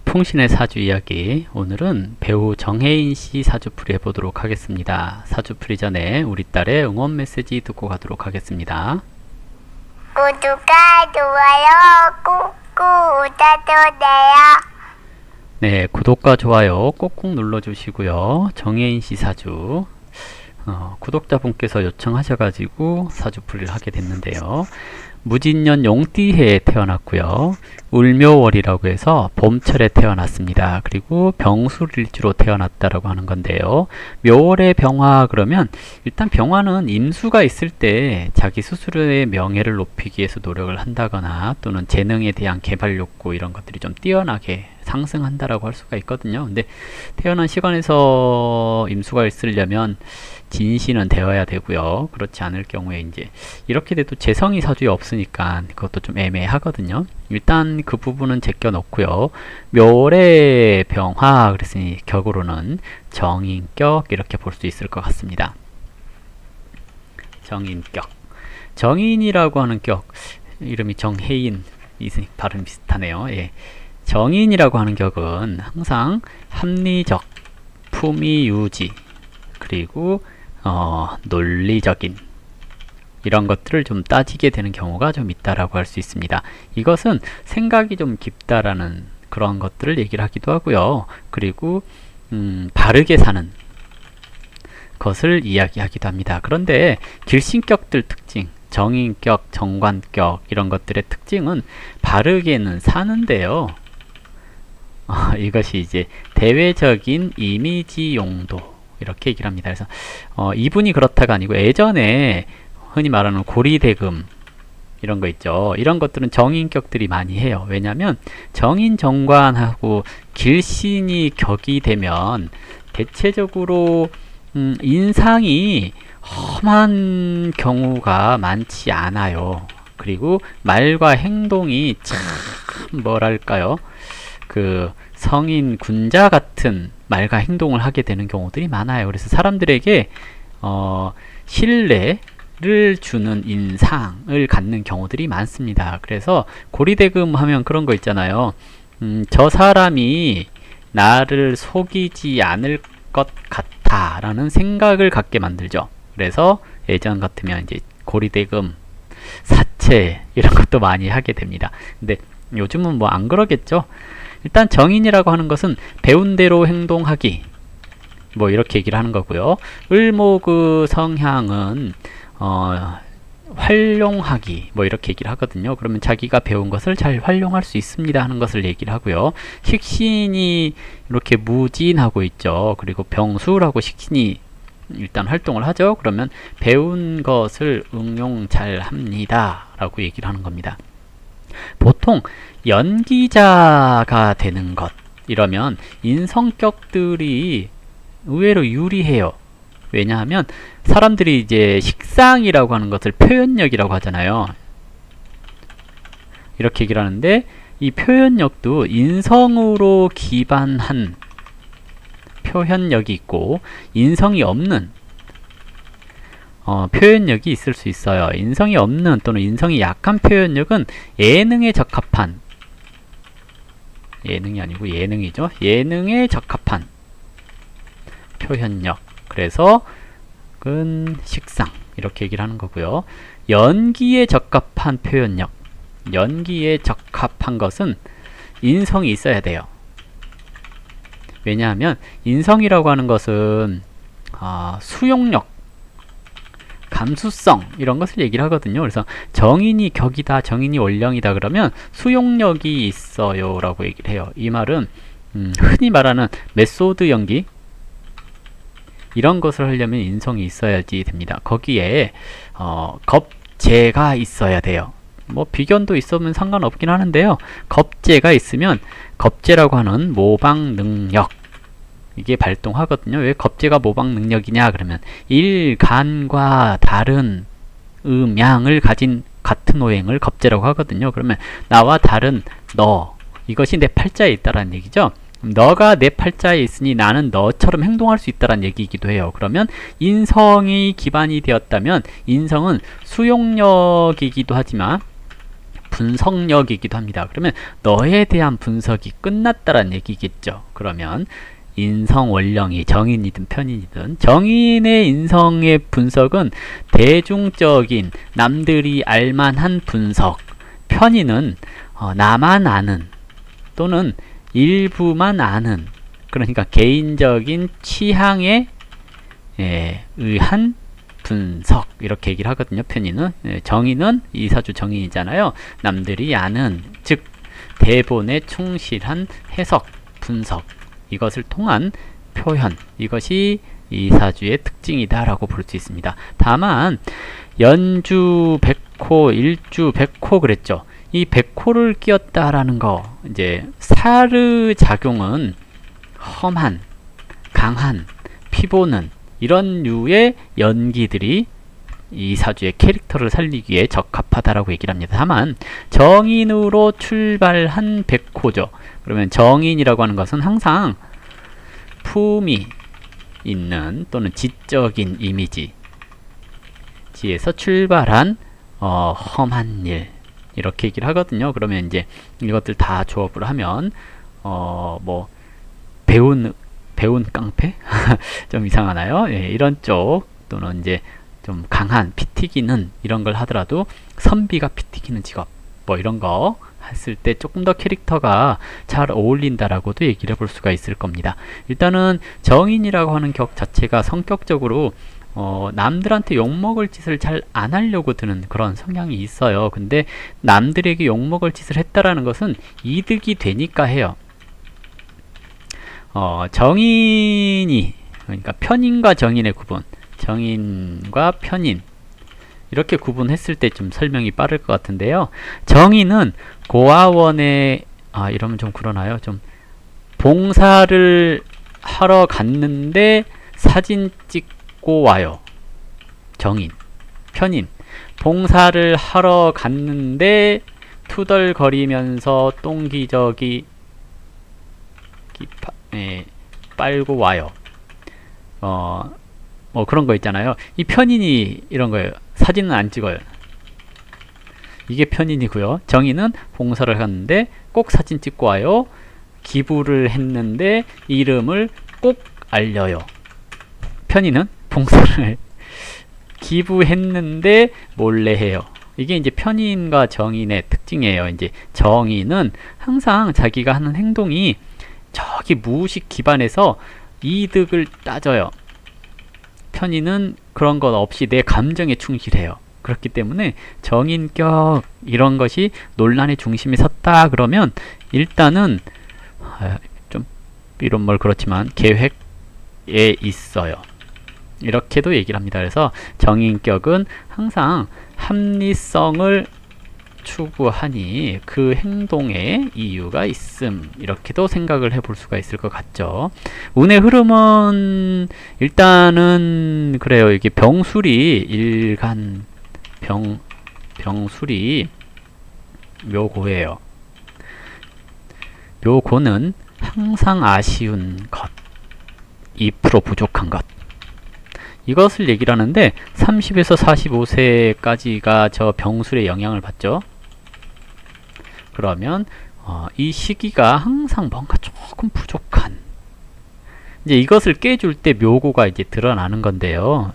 풍신의 사주 이야기, 오늘은 배우 정혜인 씨 사주풀이 해보도록 하겠습니다. 사주풀이 전에 우리 딸의 응원 메시지 듣고 가도록 하겠습니다. 구독과 좋아요 꾹꾹 눌러주세요. 네, 구독과 좋아요 꼭꼭 눌러주시고요. 정혜인 씨 사주, 구독자분께서 요청하셔가지고 사주풀이를 하게 됐는데요. 무진년 용띠해에 태어났고요. 을묘월이라고 해서 봄철에 태어났습니다. 그리고 병술일주로 태어났다라고 하는 건데요. 묘월의 병화 그러면 일단 병화는 임수가 있을 때 자기 스스로의 명예를 높이기 위해서 노력을 한다거나 또는 재능에 대한 개발 욕구 이런 것들이 좀 뛰어나게 상승한다라고 할 수가 있거든요. 근데 태어난 시간에서 임수가 있으려면 진신은 되어야 되고요. 그렇지 않을 경우에 이제 이렇게 돼도 재성이 사주에 없으니까 그것도 좀 애매하거든요. 일단 그 부분은 제껴 놓고요. 묘월의 병화 그랬으니 격으로는 정인격 이렇게 볼 수 있을 것 같습니다. 정인격, 정인이라고 하는 격, 이름이 정혜인, 발음 비슷하네요. 예. 정인이라고 하는 격은 항상 합리적, 품위 유지, 그리고 논리적인 이런 것들을 좀 따지게 되는 경우가 좀 있다라고 할 수 있습니다. 이것은 생각이 좀 깊다라는 그런 것들을 얘기를 하기도 하고요. 그리고 바르게 사는 것을 이야기하기도 합니다. 그런데 길신격들 특징, 정인격, 정관격 이런 것들의 특징은 바르게는 사는데요. 이것이 이제 대외적인 이미지 용도 이렇게 얘기를 합니다. 그래서 이분이 그렇다가 아니고 예전에 흔히 말하는 고리대금 이런 거 있죠. 이런 것들은 정인격들이 많이 해요. 왜냐하면 정인 정관하고 길신이 격이 되면 대체적으로 인상이 험한 경우가 많지 않아요. 그리고 말과 행동이 참 뭐랄까요, 그 성인 군자 같은 말과 행동을 하게 되는 경우들이 많아요. 그래서 사람들에게 신뢰를 주는 인상을 갖는 경우들이 많습니다. 그래서 고리대금 하면 그런 거 있잖아요. 저 사람이 나를 속이지 않을 것 같아 라는 생각을 갖게 만들죠. 그래서 예전 같으면 이제 고리대금, 사채 이런 것도 많이 하게 됩니다. 근데 요즘은 뭐 안 그러겠죠. 일단 정인이라고 하는 것은 배운 대로 행동하기 뭐 이렇게 얘기를 하는 거고요. 을목의 성향은 활용하기 뭐 이렇게 얘기를 하거든요. 그러면 자기가 배운 것을 잘 활용할 수 있습니다 하는 것을 얘기를 하고요. 식신이 이렇게 무진하고 있죠. 그리고 병술하고 식신이 일단 활동을 하죠. 그러면 배운 것을 응용 잘 합니다 라고 얘기를 하는 겁니다. 보통 연기자가 되는 것 이러면 인성격들이 의외로 유리해요. 왜냐하면 사람들이 이제 식상이라고 하는 것을 표현력이라고 하잖아요. 이렇게 얘기를 하는데 이 표현력도 인성으로 기반한 표현력이 있고 인성이 없는 표현력이 있을 수 있어요. 인성이 없는 또는 인성이 약한 표현력은 예능에 적합한, 예능이 아니고 예능이죠. 예능에 적합한 표현력. 그래서 식상 이렇게 얘기를 하는 거고요. 연기에 적합한 표현력, 연기에 적합한 것은 인성이 있어야 돼요. 왜냐하면 인성이라고 하는 것은 수용력, 감수성 이런 것을 얘기를 하거든요. 그래서 정인이 격이다, 정인이 월령이다 그러면 수용력이 있어요 라고 얘기를 해요. 이 말은 흔히 말하는 메소드 연기 이런 것을 하려면 인성이 있어야지 됩니다. 거기에 겁재가 있어야 돼요. 뭐 비견도 있으면 상관없긴 하는데요. 겁재가 있으면 겁재라고 하는 모방 능력 이게 발동하거든요. 왜 겁재가 모방 능력이냐 그러면 일간과 다른 음양을 가진 같은 오행을 겁재라고 하거든요. 그러면 나와 다른 너, 이것이 내 팔자에 있다라는 얘기죠. 너가 내 팔자에 있으니 나는 너처럼 행동할 수 있다는 얘기이기도 해요. 그러면 인성이 기반이 되었다면 인성은 수용력이기도 하지만 분석력이기도 합니다. 그러면 너에 대한 분석이 끝났다란 얘기겠죠. 그러면 인성원령이 정인이든 편인이든, 정인의 인성의 분석은 대중적인 남들이 알만한 분석, 편인은 나만 아는 또는 일부만 아는, 그러니까 개인적인 취향에 의한 분석, 이렇게 얘기를 하거든요. 편인은. 정인은 이사주 정인이잖아요. 남들이 아는, 즉 대본에 충실한 해석, 분석, 이것을 통한 표현, 이것이 이사주의 특징이다 라고 볼 수 있습니다. 다만 연주 백호, 일주 백호 그랬죠. 이 백호를 끼웠다라는 거, 이제 사르 작용은 험한, 강한, 피보는 이런 류의 연기들이 이 사주의 캐릭터를 살리기에 적합하다라고 얘기를 합니다. 다만 정인으로 출발한 백호죠. 그러면 정인이라고 하는 것은 항상 품이 있는 또는 지적인 이미지에서 출발한 험한 일, 이렇게 얘기를 하거든요. 그러면 이제 이것들 다 조합을 하면 뭐 배운 깡패? 좀 이상하나요? 예, 이런 쪽, 또는 이제 좀 강한 피 튀기는 이런 걸 하더라도 선비가 피 튀기는 직업, 뭐 이런 거 했을 때 조금 더 캐릭터가 잘 어울린다라고도 얘기를 해볼 수가 있을 겁니다. 일단은 정인이라고 하는 격 자체가 성격적으로 남들한테 욕먹을 짓을 잘 안 하려고 드는 그런 성향이 있어요. 근데 남들에게 욕먹을 짓을 했다라는 것은 이득이 되니까 해요. 정인이, 그러니까 편인과 정인의 구분, 정인과 편인, 이렇게 구분했을 때 좀 설명이 빠를 것 같은데요. 정인은 고아원에, 이러면 좀 그러나요? 좀 봉사를 하러 갔는데 사진 찍고 와요. 정인. 편인, 봉사를 하러 갔는데 투덜거리면서 똥기저귀 빨고 와요. 뭐 그런 거 있잖아요. 이 편인이 이런 거예요. 사진은 안 찍어요. 이게 편인이고요. 정인은 봉사를 갔는데 꼭 사진 찍고 와요. 기부를 했는데 이름을 꼭 알려요. 편인은 봉사를 기부했는데 몰래 해요. 이게 이제 편인과 정인의 특징이에요. 이제 정인은 항상 자기가 하는 행동이 저기 무의식 기반에서 이득을 따져요. 편인은 그런 것 없이 내 감정에 충실해요. 그렇기 때문에 정인격 이런 것이 논란의 중심에 섰다 그러면 일단은 좀 이런 말 그렇지만 계획에 있어요. 이렇게도 얘기를 합니다. 그래서 정인격은 항상 합리성을 추구하니 그 행동에 이유가 있음, 이렇게도 생각을 해볼 수가 있을 것 같죠. 운의 흐름은 일단은 그래요. 이게 병술이 일간 병술이 묘고예요. 묘고는 항상 아쉬운 것, 2% 부족한 것, 이것을 얘기를 하는데 30에서 45세까지가 저 병술의 영향을 받죠. 그러면 이 시기가 항상 뭔가 조금 부족한, 이제 이것을 깨줄 때 묘고가 이제 드러나는 건데요.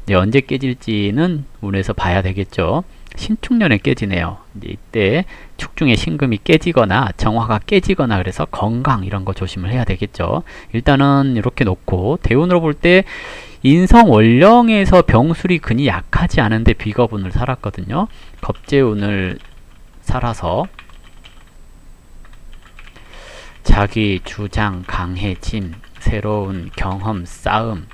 이제 언제 깨질지는 운에서 봐야 되겠죠. 신축년에 깨지네요. 이제 이때 축중의 신금이 깨지거나 정화가 깨지거나 그래서 건강 이런 거 조심을 해야 되겠죠. 일단은 이렇게 놓고 대운으로 볼 때 인성원령에서 병술이 근이 약하지 않은데 비겁운을 살았거든요. 겁재운을 살아서 자기 주장 강해짐, 새로운 경험 쌓음,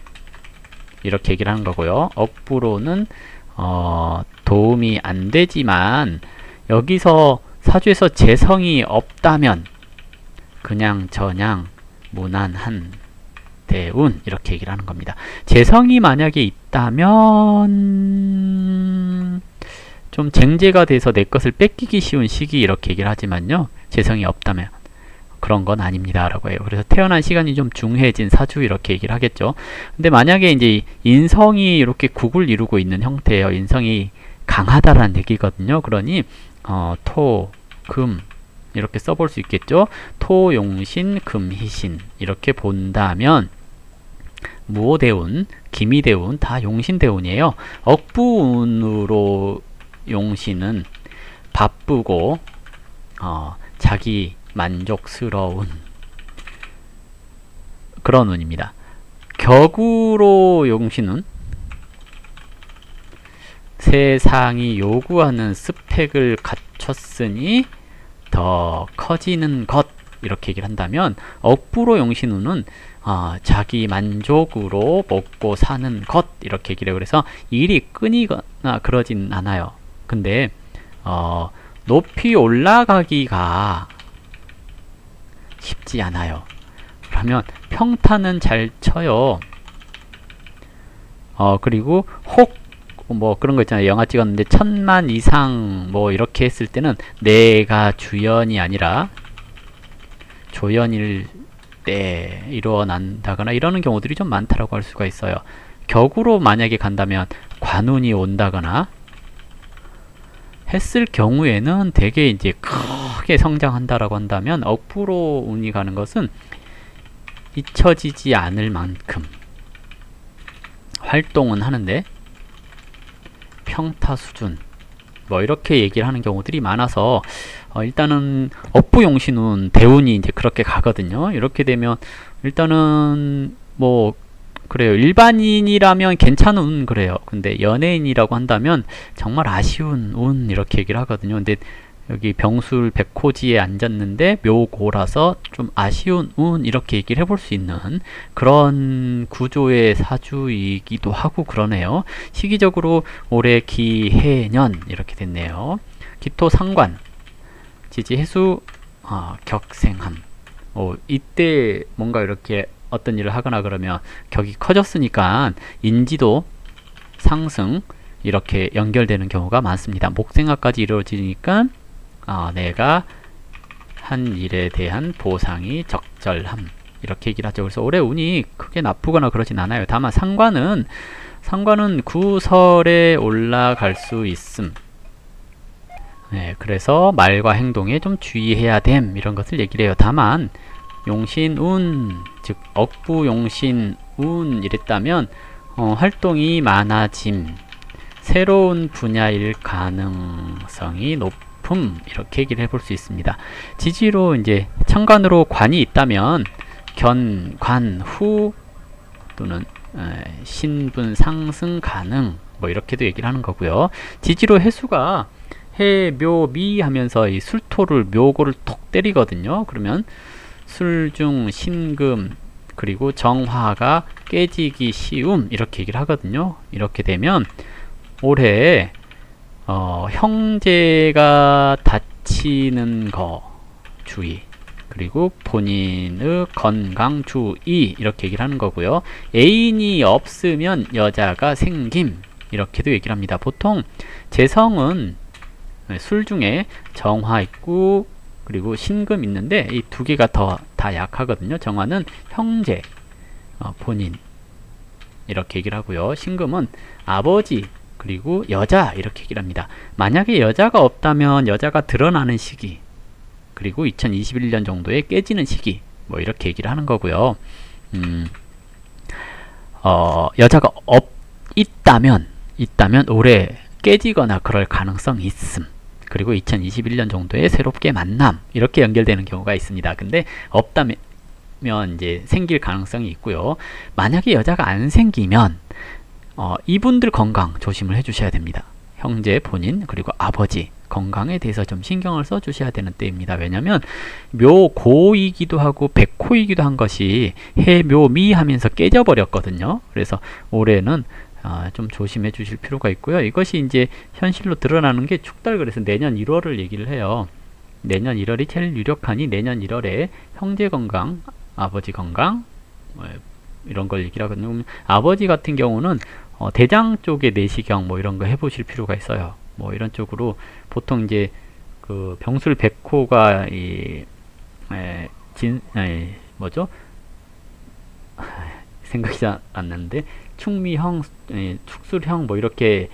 이렇게 얘기를 하는 거고요. 억부로는 도움이 안 되지만 여기서 사주에서 재성이 없다면 그냥 저냥 무난한 대운, 이렇게 얘기를 하는 겁니다. 재성이 만약에 있다면 좀 쟁제가 돼서 내 것을 뺏기기 쉬운 시기, 이렇게 얘기를 하지만요. 재성이 없다면 그런 건 아닙니다 라고 해요. 그래서 태어난 시간이 좀 중해진 사주, 이렇게 얘기를 하겠죠. 근데 만약에 이제 인성이 이렇게 국을 이루고 있는 형태예요. 인성이 강하다라는 얘기거든요. 그러니 토, 금 이렇게 써볼 수 있겠죠. 토, 용신, 금, 희신 이렇게 본다면 무오대운, 기미대운 다 용신대운이에요. 억부운으로 용신은 바쁘고 자기 만족스러운 그런 운입니다. 격으로 용신은 세상이 요구하는 스펙을 갖췄으니 더 커지는 것 이렇게 얘기를 한다면, 억부로 용신운은 자기 만족으로 먹고 사는 것 이렇게 얘기를 해요. 그래서 일이 끊이거나 그러진 않아요. 근데 높이 올라가기가 쉽지 않아요. 그러면 평타는 잘 쳐요. 그리고 혹 뭐 그런 거 있잖아요. 영화 찍었는데 1000만 이상 뭐 이렇게 했을 때는 내가 주연이 아니라 조연일 때 일어난다거나 이러는 경우들이 좀 많다라고 할 수가 있어요. 격으로 만약에 간다면 관운이 온다거나 했을 경우에는 되게 이제 크게 성장한다라고 한다면, 억부로 운이 가는 것은 잊혀지지 않을 만큼 활동은 하는데 평타 수준 뭐 이렇게 얘기를 하는 경우들이 많아서 일단은 억부용신운 대운이 이제 그렇게 가거든요. 이렇게 되면 일단은 뭐 그래요. 일반인이라면 괜찮은 운 그래요. 근데 연예인이라고 한다면 정말 아쉬운 운 이렇게 얘기를 하거든요. 근데 여기 병술 백호지에 앉았는데 묘고라서 좀 아쉬운 운 이렇게 얘기를 해볼 수 있는 그런 구조의 사주이기도 하고 그러네요. 시기적으로 올해 기해년 이렇게 됐네요. 기토 상관, 지지 해수, 격생함. 이때 뭔가 이렇게 어떤 일을 하거나 그러면 격이 커졌으니까 인지도 상승 이렇게 연결되는 경우가 많습니다. 목생화까지 이루어지니까 내가 한 일에 대한 보상이 적절함 이렇게 얘기를 하죠. 그래서 올해 운이 크게 나쁘거나 그러진 않아요. 다만 상관은 구설에 올라갈 수 있음. 네, 그래서 말과 행동에 좀 주의해야 됨 이런 것을 얘기를 해요. 다만 용신운, 즉 억부용신운 이랬다면 활동이 많아짐, 새로운 분야일 가능성이 높음 이렇게 얘기를 해볼 수 있습니다. 지지로 이제 천간으로 관이 있다면 견, 관, 후 또는 신분 상승 가능 뭐 이렇게도 얘기를 하는 거고요. 지지로 해수가 해, 묘, 미 하면서 이 술토를 묘고를 톡 때리거든요. 그러면 술중, 신금 그리고 정화가 깨지기 쉬움 이렇게 얘기를 하거든요. 이렇게 되면 올해 형제가 다치는 거 주의, 그리고 본인의 건강 주의 이렇게 얘기를 하는 거고요. 애인이 없으면 여자가 생김 이렇게도 얘기를 합니다. 보통 재성은 술 중에 정화 있고 그리고 신금 있는데 이 두 개가 다 약하거든요. 정화는 형제, 본인 이렇게 얘기를 하고요. 신금은 아버지 그리고 여자 이렇게 얘기를 합니다. 만약에 여자가 없다면 여자가 드러나는 시기, 그리고 2021년 정도에 깨지는 시기 뭐 이렇게 얘기를 하는 거고요. 여자가 있다면 올해 깨지거나 그럴 가능성이 있음. 그리고 2021년 정도에 새롭게 만남 이렇게 연결되는 경우가 있습니다. 근데 없다면 이제 생길 가능성이 있고요. 만약에 여자가 안 생기면 이분들 건강 조심을 해주셔야 됩니다. 형제, 본인 그리고 아버지 건강에 대해서 좀 신경을 써 주셔야 되는 때입니다. 왜냐하면 묘고이기도 하고 백호이기도 한 것이 해묘미 하면서 깨져 버렸거든요. 그래서 올해는 좀 조심해 주실 필요가 있고요. 이것이 이제 현실로 드러나는 게 축달, 그래서 내년 1월을 얘기를 해요. 내년 1월이 제일 유력하니 내년 1월에 형제 건강, 아버지 건강 이런 걸 얘기를 하거든요. 아버지 같은 경우는 대장 쪽의 내시경 뭐 이런 거 해보실 필요가 있어요. 뭐 이런 쪽으로 보통 이제 그 병술 백호가 뭐죠? 생각이 안 나는데 축미형, 축술형 뭐 이렇게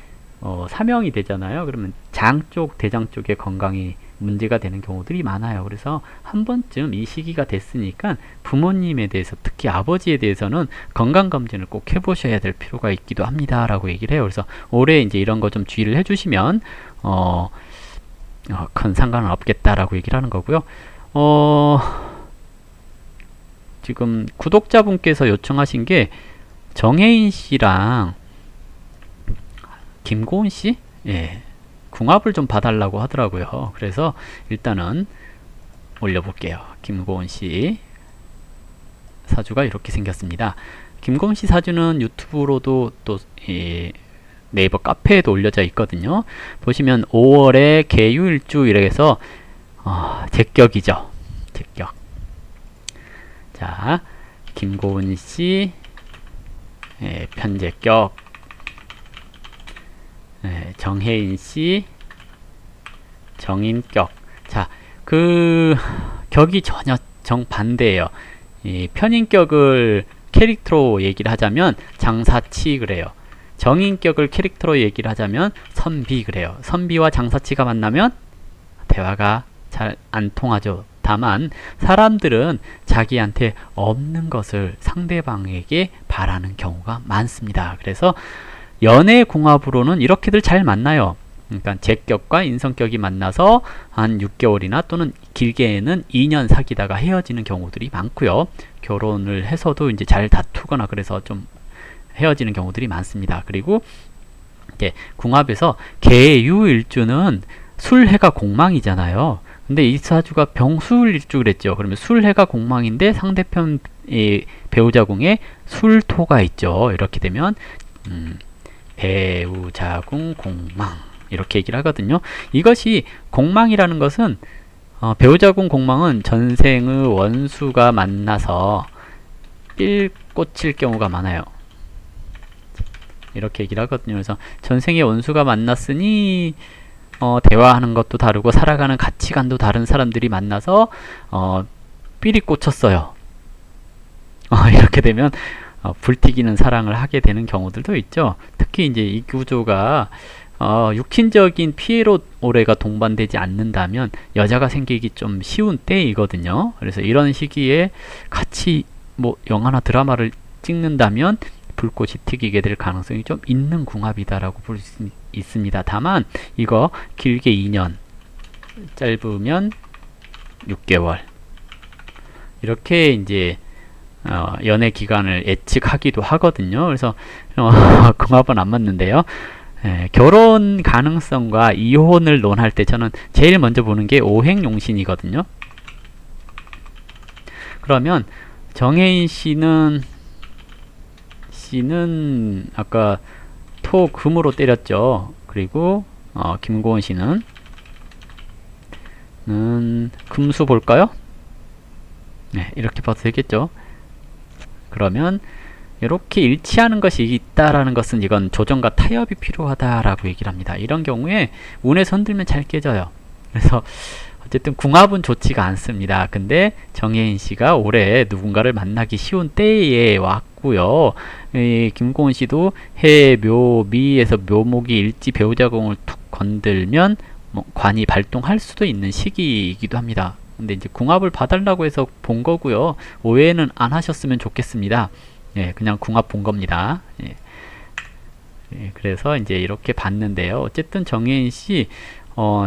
사명이 되잖아요. 그러면 장 쪽, 대장 쪽의 건강이 문제가 되는 경우들이 많아요. 그래서 한 번쯤 이 시기가 됐으니까 부모님에 대해서, 특히 아버지에 대해서는 건강검진을 꼭 해보셔야 될 필요가 있기도 합니다. 라고 얘기를 해요. 그래서 올해 이제 이런 거 좀 주의를 해주시면, 큰 상관은 없겠다라고 얘기를 하는 거고요. 지금 구독자분께서 요청하신 게 정혜인 씨랑 김고은 씨? 예. 궁합을 좀 봐달라고 하더라고요. 그래서 일단은 올려볼게요. 김고은 씨 사주가 이렇게 생겼습니다. 김고은 씨 사주는 유튜브로도 또 네이버 카페에도 올려져 있거든요. 보시면 5월에 개유일주 이래서 제격이죠. 제격. 자, 김고은 씨 편제격, 정혜인 씨 정인격. 자, 그 격이 전혀 정반대예요. 이 편인격을 캐릭터로 얘기를 하자면 장사치 그래요. 정인격을 캐릭터로 얘기를 하자면 선비 그래요. 선비와 장사치가 만나면 대화가 잘 안 통하죠. 다만 사람들은 자기한테 없는 것을 상대방에게 바라는 경우가 많습니다. 그래서 연애 궁합으로는 이렇게들 잘 만나요. 그러니까 제격과 인성격이 만나서 한 6개월이나 또는 길게는 2년 사귀다가 헤어지는 경우들이 많고요. 결혼을 해서도 이제 잘 다투거나 그래서 좀 헤어지는 경우들이 많습니다. 그리고 이제 궁합에서 개유일주는 술해가 공망이잖아요. 근데 이 사주가 병술일주 그랬죠. 그러면 술해가 공망인데 상대편 배우자궁에 술토가 있죠. 이렇게 되면 배우자궁 공망 이렇게 얘기를 하거든요. 이것이 공망이라는 것은 배우자궁 공망은 전생의 원수가 만나서 삘 꽂힐 경우가 많아요. 이렇게 얘기를 하거든요. 그래서 전생의 원수가 만났으니 대화하는 것도 다르고 살아가는 가치관도 다른 사람들이 만나서 삘이 꽂혔어요. 이렇게 되면 불튀기는 사랑을 하게 되는 경우들도 있죠. 특히 이제 이 구조가 육신적인 피해로 올해가 동반되지 않는다면 여자가 생기기 좀 쉬운 때이거든요. 그래서 이런 시기에 같이 뭐 영화나 드라마를 찍는다면 불꽃이 튀기게 될 가능성이 좀 있는 궁합이다라고 볼 수 있습니다. 다만 이거 길게 2년, 짧으면 6개월 이렇게 이제 연애 기간을 예측하기도 하거든요. 그래서 궁합은 안 맞는데요. 결혼 가능성과 이혼을 논할 때 저는 제일 먼저 보는 게 오행용신이거든요. 그러면 정혜인 씨는 아까 토 금으로 때렸죠. 그리고 김고은 씨는 금수 볼까요? 네, 이렇게 봐도 되겠죠. 그러면 이렇게 일치하는 것이 있다라는 것은 이건 조정과 타협이 필요하다라고 얘기를 합니다. 이런 경우에 운에서 흔들면 잘 깨져요. 그래서 어쨌든 궁합은 좋지가 않습니다. 근데 정혜인 씨가 올해 누군가를 만나기 쉬운 때에 왔고요. 김고은 씨도 해, 묘, 미에서 묘목이 일지 배우자궁을 툭 건들면 관이 발동할 수도 있는 시기이기도 합니다. 근데 이제 궁합을 봐달라고 해서 본 거고요. 오해는 안 하셨으면 좋겠습니다. 예, 그냥 궁합 본 겁니다. 예. 예, 그래서 이제 이렇게 봤는데요. 어쨌든 정혜인 씨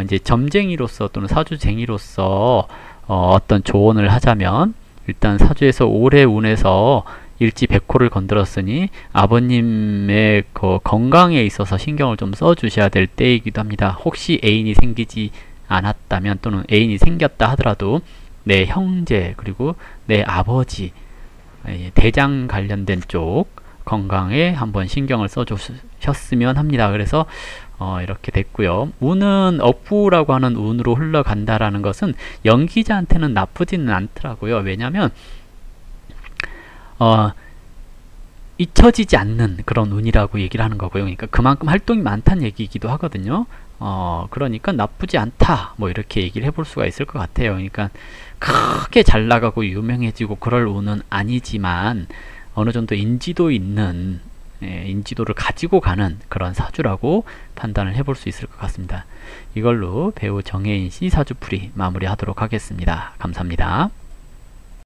이제 점쟁이로서 또는 사주쟁이로서 어떤 조언을 하자면 일단 사주에서 올해 운에서 일지 백호를 건드렸으니 아버님의 그 건강에 있어서 신경을 좀 써주셔야 될 때이기도 합니다. 혹시 애인이 생기지 않았다면 또는 애인이 생겼다 하더라도 내 형제 그리고 내 아버지 대장 관련된 쪽 건강에 한번 신경을 써주셨으면 합니다. 그래서 이렇게 됐고요. 운은 억부라고 하는 운으로 흘러간다라는 것은 연기자한테는 나쁘지는 않더라고요. 왜냐하면 잊혀지지 않는 그런 운이라고 얘기를 하는 거고요. 그러니까 그만큼 활동이 많다는 얘기이기도 하거든요. 그러니까 나쁘지 않다 뭐 이렇게 얘기를 해볼 수가 있을 것 같아요. 그러니까 크게 잘 나가고 유명해지고 그럴 운은 아니지만 어느 정도 인지도 있는 인지도를 가지고 가는 그런 사주라고 판단을 해볼 수 있을 것 같습니다. 이걸로 배우 정혜인 씨 사주풀이 마무리하도록 하겠습니다. 감사합니다.